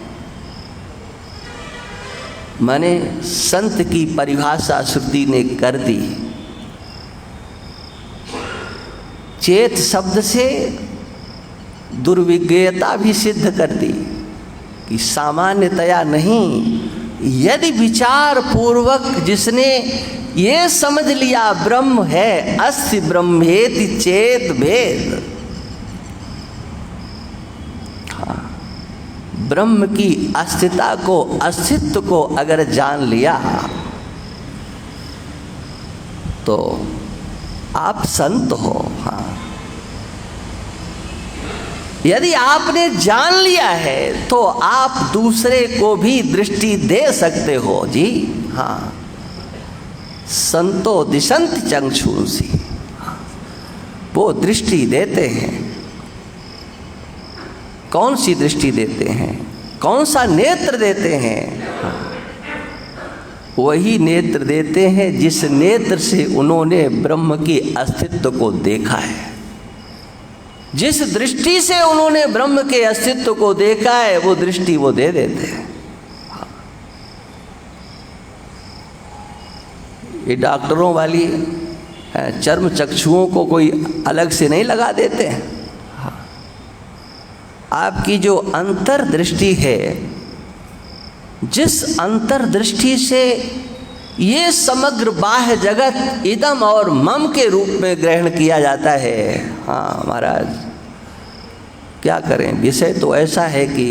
Speaker 1: माने संत की परिभाषा श्रुति ने कर दी। चेत शब्द से दुर्विज्ञता भी सिद्ध कर दी कि सामान्यतया नहीं, यदि विचार पूर्वक जिसने ये समझ लिया ब्रह्म है, अस्ति ब्रह्मेति चेत भेद। हाँ, ब्रह्म की अस्तित्व को अगर जान लिया तो आप संत हो। हाँ, यदि आपने जान लिया है तो आप दूसरे को भी दृष्टि दे सकते हो जी। हाँ, संतो दिशंति चक्षुंसी, वो दृष्टि देते हैं। कौन सी दृष्टि देते हैं, कौन सा नेत्र देते हैं? वही नेत्र देते हैं जिस नेत्र से उन्होंने ब्रह्म की अस्तित्व को देखा है। जिस दृष्टि से उन्होंने ब्रह्म के अस्तित्व को देखा है, वो दृष्टि वो दे देते हैं। ये डॉक्टरों वाली चर्म चक्षुओं को कोई अलग से नहीं लगा देते हैं। आपकी जो अंतर्दृष्टि है, जिस अंतर्दृष्टि से ये समग्र बाह्य जगत इदम और मम के रूप में ग्रहण किया जाता है। हाँ महाराज, क्या करें, विषय तो ऐसा है कि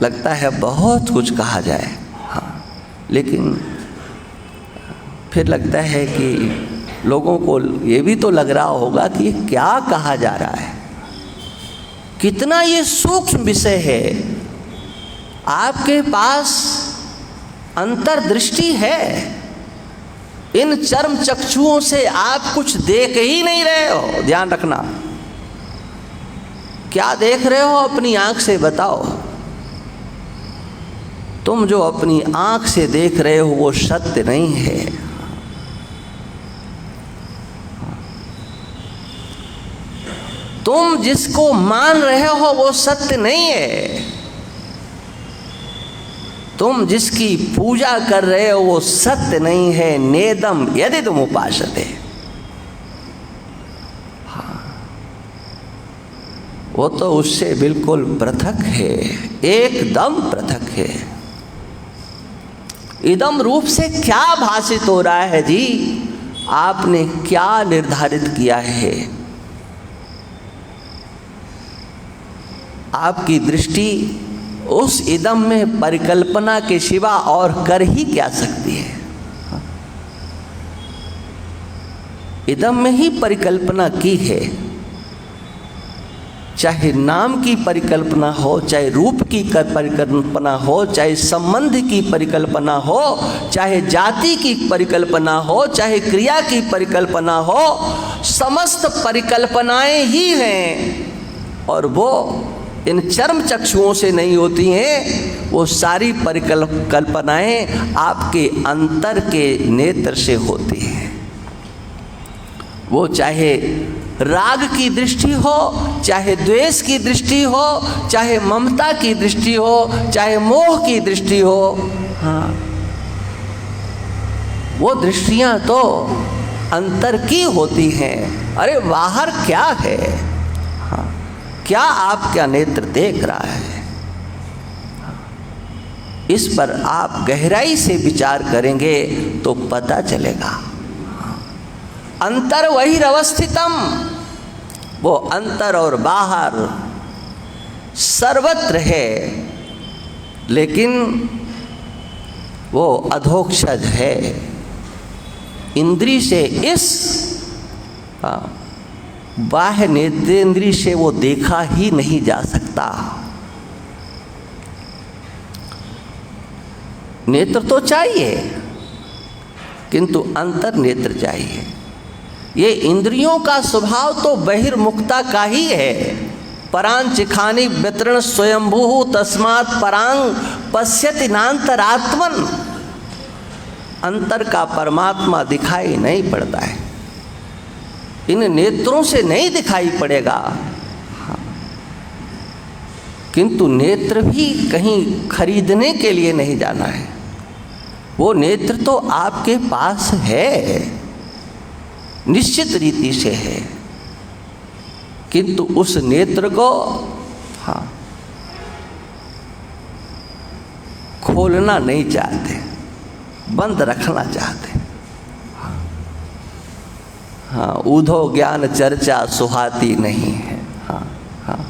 Speaker 1: लगता है बहुत कुछ कहा जाए। हाँ, लेकिन फिर लगता है कि लोगों को ये भी तो लग रहा होगा कि ये क्या कहा जा रहा है, कितना ये सूक्ष्म विषय है। आपके पास अंतर्दृष्टि है। इन चर्म चक्षुओं से आप कुछ देख ही नहीं रहे हो। ध्यान रखना, क्या देख रहे हो अपनी आंख से बताओ। तुम जो अपनी आंख से देख रहे हो वो सत्य नहीं है। तुम जिसको मान रहे हो वो सत्य नहीं है। तुम जिसकी पूजा कर रहे हो वो सत्य नहीं है। नेदम यदि तुम उपासते, वो तो उससे बिल्कुल पृथक है, एकदम पृथक है। इदम रूप से क्या भाषित हो रहा है जी? आपने क्या निर्धारित किया है? आपकी दृष्टि उस इदम में परिकल्पना के सिवा और कर ही क्या सकती है? इदम में ही परिकल्पना की है। चाहे नाम की परिकल्पना हो, चाहे रूप की परिकल्पना हो, चाहे संबंध की परिकल्पना हो, चाहे जाति की परिकल्पना हो, चाहे क्रिया की परिकल्पना हो, समस्त परिकल्पनाएं ही हैं। और वो इन चर्म चक्षुओं से नहीं होती हैं। वो सारी परिकल्पनाएं आपके अंतर के नेत्र से होती हैं। वो चाहे राग की दृष्टि हो, चाहे द्वेष की दृष्टि हो, चाहे ममता की दृष्टि हो, चाहे मोह की दृष्टि हो, हाँ, वो दृष्टियां तो अंतर की होती हैं। अरे बाहर क्या है? हाँ, क्या आपका नेत्र देख रहा है? इस पर आप गहराई से विचार करेंगे तो पता चलेगा। अंतर वही अवस्थितम, वो अंतर और बाहर सर्वत्र है, लेकिन वो अधोक्षज है। इंद्री से इस बाह्य नेत्रेंद्री से वो देखा ही नहीं जा सकता। नेत्र तो चाहिए किंतु अंतर नेत्र चाहिए। ये इंद्रियों का स्वभाव तो बहिर्मुखता का ही है। परांचिखानी वितरण स्वयंभू तस्मात् परांग पश्यति नान्तरात्मन। अंतर का परमात्मा दिखाई नहीं पड़ता है, इन नेत्रों से नहीं दिखाई पड़ेगा। किंतु नेत्र भी कहीं खरीदने के लिए नहीं जाना है। वो नेत्र तो आपके पास है, निश्चित रीति से है, किंतु उस नेत्र को हाँ खोलना नहीं चाहते, बंद रखना चाहते। हाँ, ऊधो ज्ञान चर्चा सुहाती नहीं है। हाँ हाँ,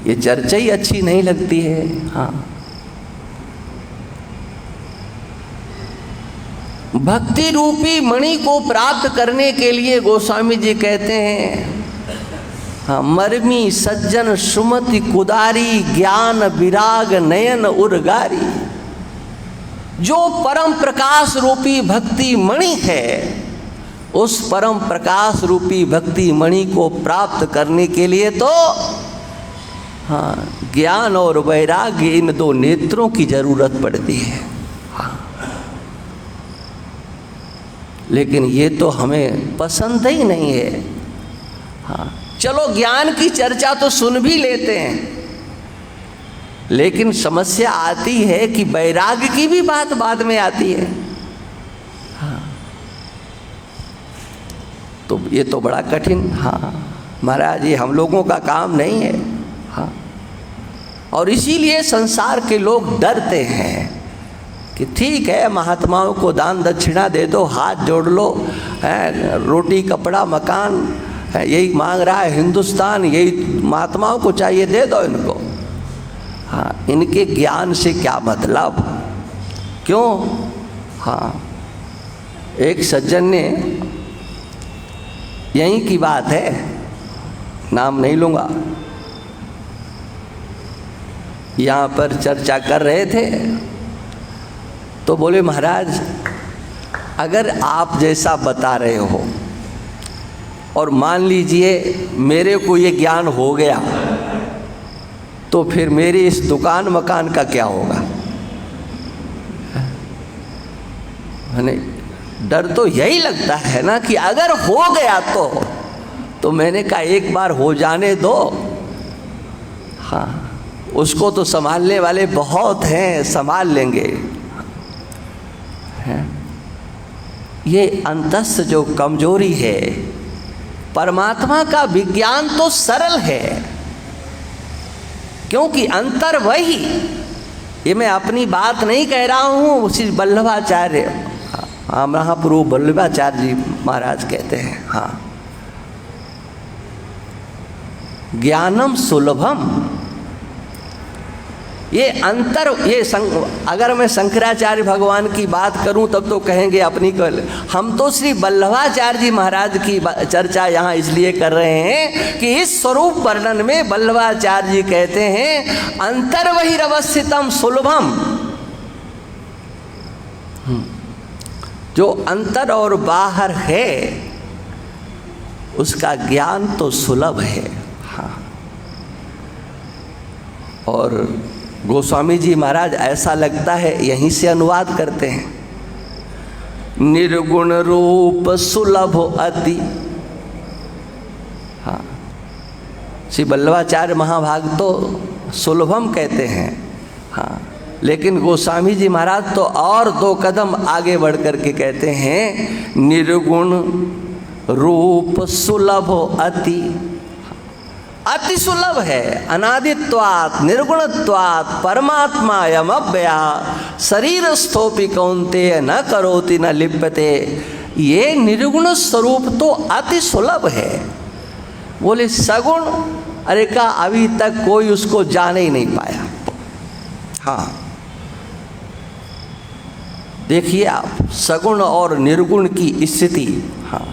Speaker 1: ये चर्चा ही अच्छी नहीं लगती है। हाँ, भक्ति रूपी मणि को प्राप्त करने के लिए गोस्वामी जी कहते हैं, हाँ, मर्मी सज्जन सुमति कुदारी ज्ञान विराग नयन उर्गारी। जो परम प्रकाश रूपी भक्ति मणि है, उस परम प्रकाश रूपी भक्ति मणि को प्राप्त करने के लिए तो हाँ, ज्ञान और वैराग्य, इन दो नेत्रों की जरूरत पड़ती है। हाँ, लेकिन ये तो हमें पसंद ही नहीं है। हाँ, चलो ज्ञान की चर्चा तो सुन भी लेते हैं, लेकिन समस्या आती है कि वैराग्य की भी बात बाद में आती है। हाँ, तो ये तो बड़ा कठिन। हाँ महाराज, ये हम लोगों का काम नहीं है। हाँ, और इसीलिए संसार के लोग डरते हैं कि ठीक है, महात्माओं को दान दक्षिणा दे दो, हाथ जोड़ लो, रोटी कपड़ा मकान यही मांग रहा है हिंदुस्तान, यही महात्माओं को चाहिए, दे दो इनको। हाँ, इनके ज्ञान से क्या मतलब? क्यों? हाँ, एक सज्जन ने, यहीं की बात है, नाम नहीं लूँगा, यहाँ पर चर्चा कर रहे थे तो बोले महाराज अगर आप जैसा बता रहे हो और मान लीजिए मेरे को ये ज्ञान हो गया तो फिर मेरी इस दुकान मकान का क्या होगा? डर तो यही लगता है ना कि अगर हो गया तो मैंने कहा एक बार हो जाने दो। हाँ, उसको तो संभालने वाले बहुत हैं, संभाल लेंगे। ये अंतस्थ जो कमजोरी है, परमात्मा का विज्ञान तो सरल है, क्योंकि अंतर वही। ये मैं अपनी बात नहीं कह रहा हूँ, उसी वल्लभाचार्य महाप्रभु वल्लभाचार्य जी महाराज कहते हैं। हाँ, ज्ञानम सुलभम, ये अंतर, अगर मैं शंकराचार्य भगवान की बात करूं तब तो कहेंगे अपनी कल। हम तो श्री वल्लभाचार्य जी महाराज की चर्चा यहाँ इसलिए कर रहे हैं कि इस स्वरूप वर्णन में वल्लभाचार्य जी कहते हैं अंतर वही अवस्थितम सुलभम। जो अंतर और बाहर है उसका ज्ञान तो सुलभ है। हाँ, और गोस्वामी जी महाराज ऐसा लगता है यहीं से अनुवाद करते हैं, निर्गुण रूप सुलभ अति। हाँ, श्री वल्लभाचार्य महाभाग तो सुलभम कहते हैं। हाँ, लेकिन गोस्वामी जी महाराज तो और 2 कदम आगे बढ़ करके कहते हैं निर्गुण रूप सुलभ अति। अति सुलभ है, अनादित्वात् निर्गुणत्वात् परमात्मायम अव्यया शरीर स्थोपि कौन्तेय न करोति न लिप्यते। ये निर्गुण स्वरूप तो अति सुलभ है। बोले सगुण, अरे का अभी तक कोई उसको जान ही नहीं पाया। हाँ, देखिए आप सगुण और निर्गुण की स्थिति। हाँ,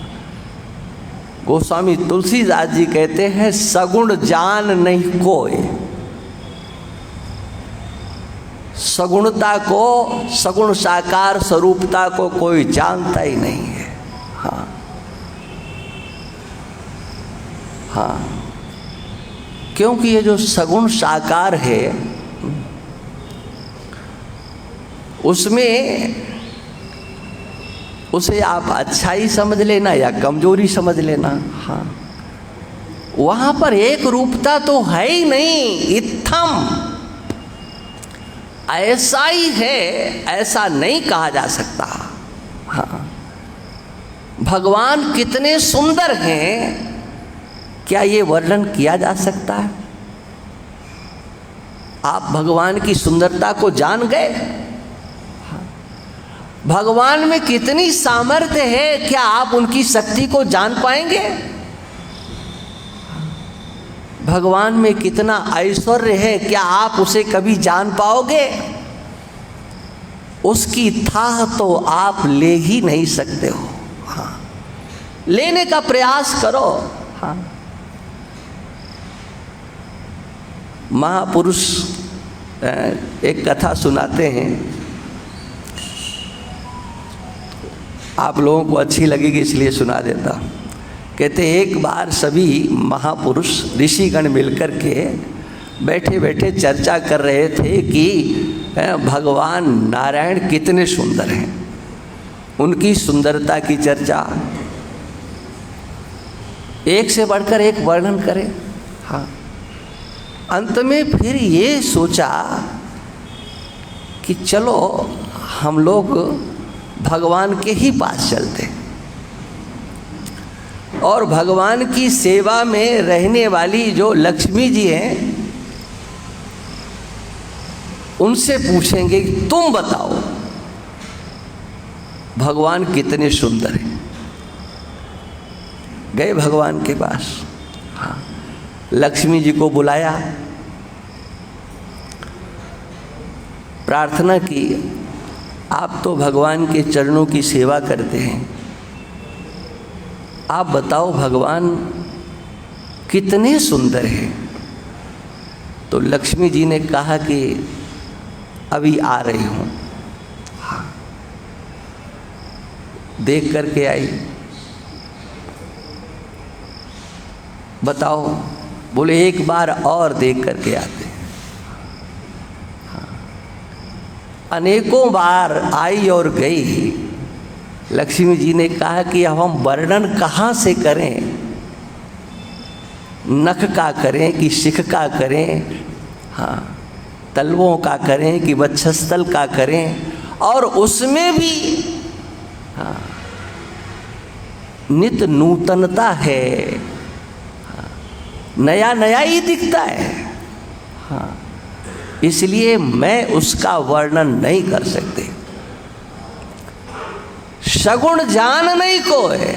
Speaker 1: गोस्वामी तुलसीदास जी कहते हैं सगुण जान नहीं कोई, सगुणता को, सगुण साकार स्वरूपता को कोई जानता ही नहीं है। हाँ हाँ, क्योंकि ये जो सगुण साकार है उसमें उसे आप अच्छाई समझ लेना या कमजोरी समझ लेना। हाँ, वहाँ पर एक रूपता तो है ही नहीं, इत्थम ऐसा ही है, ऐसा नहीं कहा जा सकता। हाँ, भगवान कितने सुंदर हैं, क्या ये वर्णन किया जा सकता है? आप भगवान की सुंदरता को जान गए? भगवान में कितनी सामर्थ्य है, क्या आप उनकी शक्ति को जान पाएंगे? भगवान में कितना ऐश्वर्य है, क्या आप उसे कभी जान पाओगे? उसकी थाह तो आप ले ही नहीं सकते हो। हाँ, लेने का प्रयास करो। हाँ, महापुरुष एक कथा सुनाते हैं, आप लोगों को अच्छी लगेगी इसलिए सुना देता हूँ। कहते एक बार सभी महापुरुष ऋषिगण मिलकर के बैठे बैठे चर्चा कर रहे थे कि भगवान नारायण कितने सुंदर हैं, उनकी सुंदरता की चर्चा, एक से बढ़कर एक वर्णन करें। हाँ, अंत में फिर ये सोचा कि चलो हम लोग भगवान के ही पास चलते और भगवान की सेवा में रहने वाली जो लक्ष्मी जी हैं उनसे पूछेंगे कि तुम बताओ भगवान कितने सुंदर हैं। गए भगवान के पास। हाँ, लक्ष्मी जी को बुलाया, प्रार्थना की, आप तो भगवान के चरणों की सेवा करते हैं, आप बताओ भगवान कितने सुंदर हैं। तो लक्ष्मी जी ने कहा कि अभी आ रही हूँ। देख करके आई। बताओ, बोले एक बार और देख करके आते। अनेकों बार आई और गई। लक्ष्मी जी ने कहा कि अब हम वर्णन कहाँ से करें, नख का करें कि शिख का करें, हाँ, तलवों का करें कि वक्षस्थल का करें, और उसमें भी हाँ नित नूतनता है, हाँ, नया नया ही दिखता है। हाँ, इसलिए मैं उसका वर्णन नहीं कर सकते। सगुण जान नहीं को है।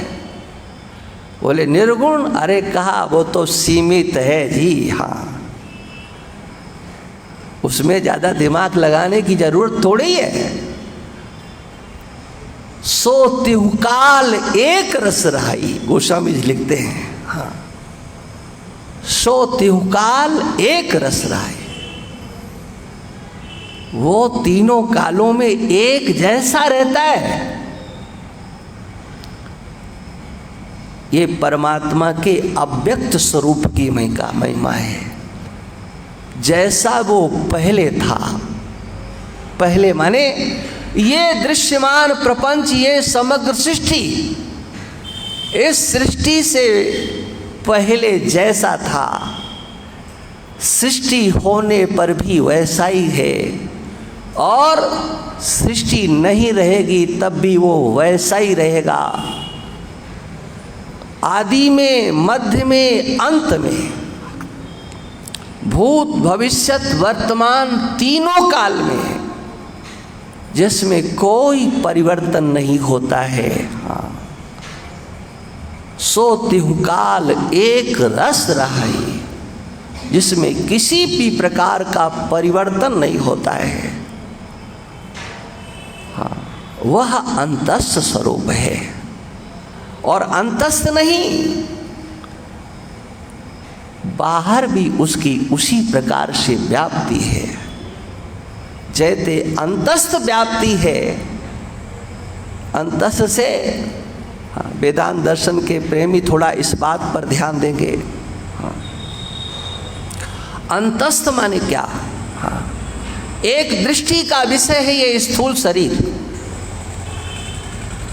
Speaker 1: बोले निर्गुण, अरे कहा वो तो सीमित है जी। हाँ, उसमें ज्यादा दिमाग लगाने की जरूरत थोड़ी है। सो तिहुकाल एक रस रहाई, गोस्वामी जी लिखते हैं। हाँ, सो तिहुकाल एक रस रहाई। वो तीनों कालों में एक जैसा रहता है। ये परमात्मा के अव्यक्त स्वरूप की महिमा है। जैसा वो पहले था, पहले माने ये दृश्यमान प्रपंच, ये समग्र सृष्टि, इस सृष्टि से पहले जैसा था, सृष्टि होने पर भी वैसा ही है, और सृष्टि नहीं रहेगी तब भी वो वैसा ही रहेगा। आदि में, मध्य में, अंत में, भूत भविष्यत वर्तमान तीनों काल में, जिसमें कोई परिवर्तन नहीं होता है। हाँ, सो तिहुकाल एक रस रहाई, जिसमें किसी भी प्रकार का परिवर्तन नहीं होता है। हाँ, वह अंतस्थ स्वरूप है, और अंतस्थ नहीं, बाहर भी उसकी उसी प्रकार से व्याप्ति है। जैसे अंतस्थ व्याप्ति है, अंतस्थ से, हाँ, वेदांत दर्शन के प्रेमी थोड़ा इस बात पर ध्यान देंगे। हाँ, अंतस्थ माने क्या? हाँ, एक दृष्टि का विषय है ये स्थूल शरीर,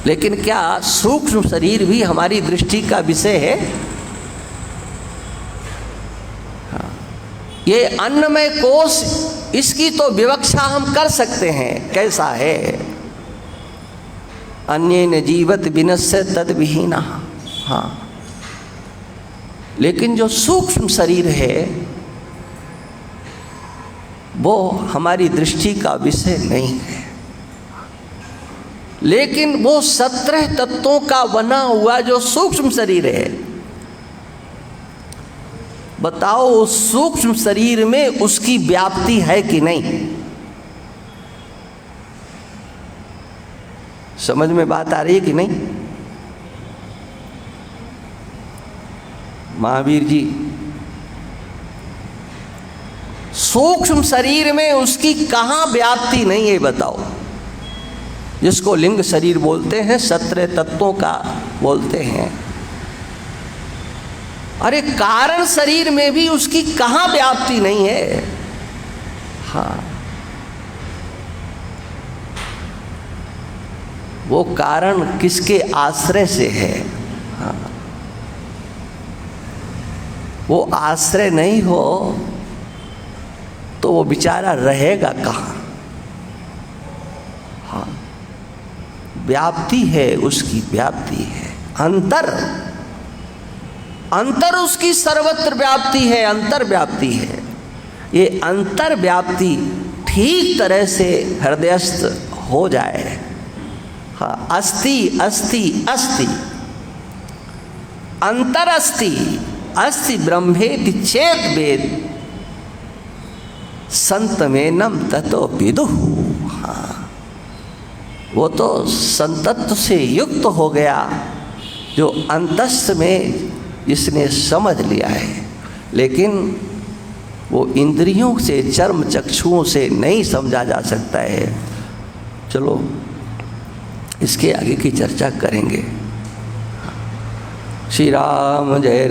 Speaker 1: लेकिन क्या सूक्ष्म शरीर भी हमारी दृष्टि का विषय है? हाँ, ये अन्नमय कोश, इसकी तो विवक्षा हम कर सकते हैं कैसा है। अन्येन जीवत विनश्य तद विहीना। हाँ, लेकिन जो सूक्ष्म शरीर है वो हमारी दृष्टि का विषय नहीं है। लेकिन वो 17 तत्वों का बना हुआ जो सूक्ष्म शरीर है, बताओ उस सूक्ष्म शरीर में उसकी व्याप्ति है कि नहीं? समझ में बात आ रही है कि नहीं? महावीर जी, सूक्ष्म शरीर में उसकी कहां व्याप्ति नहीं है बताओ? जिसको लिंग शरीर बोलते हैं, 17 तत्वों का बोलते हैं। अरे कारण शरीर में भी उसकी कहां व्याप्ति नहीं है? हाँ, वो कारण किसके आश्रय से है? हाँ, वो आश्रय नहीं हो तो वो बेचारा रहेगा कहाँ? हाँ, व्याप्ति है, उसकी व्याप्ति है। अंतर, अंतर उसकी सर्वत्र व्याप्ति है, अंतर व्याप्ति है। ये अंतर व्याप्ति ठीक तरह से हृदयस्थ हो जाए। हाँ, अस्ति अस्ति अस्ति, अंतर अस्ति अस्ति ब्रह्मेति चेत वेद, संत में नम ततो विदुः। हाँ, वो तो संतत्व से युक्त हो गया जो अंतस्थ में जिसने समझ लिया है। लेकिन वो इंद्रियों से, चर्म चक्षुओं से नहीं समझा जा सकता है। चलो इसके आगे की चर्चा करेंगे। श्री राम जय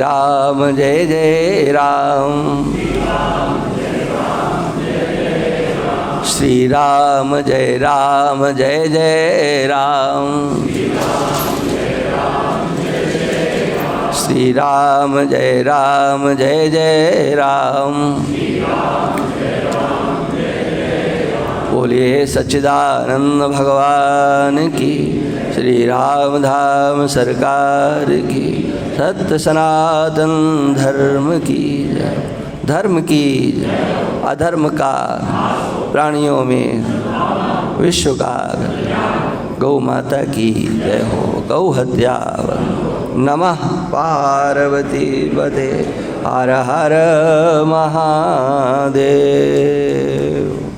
Speaker 1: जय राम, श्री राम जय जय राम, श्री राम जय जय राम। बोलिए सच्चिदानंद भगवान की, श्री राम धाम सरकार की, सत्य सनातन धर्म की जय। धर्म की जय, अधर्म का प्राणियों में विश्व का, गौ माता की जय हो। गौ हत्या नमः पार्वती पते, हर हर महादेव।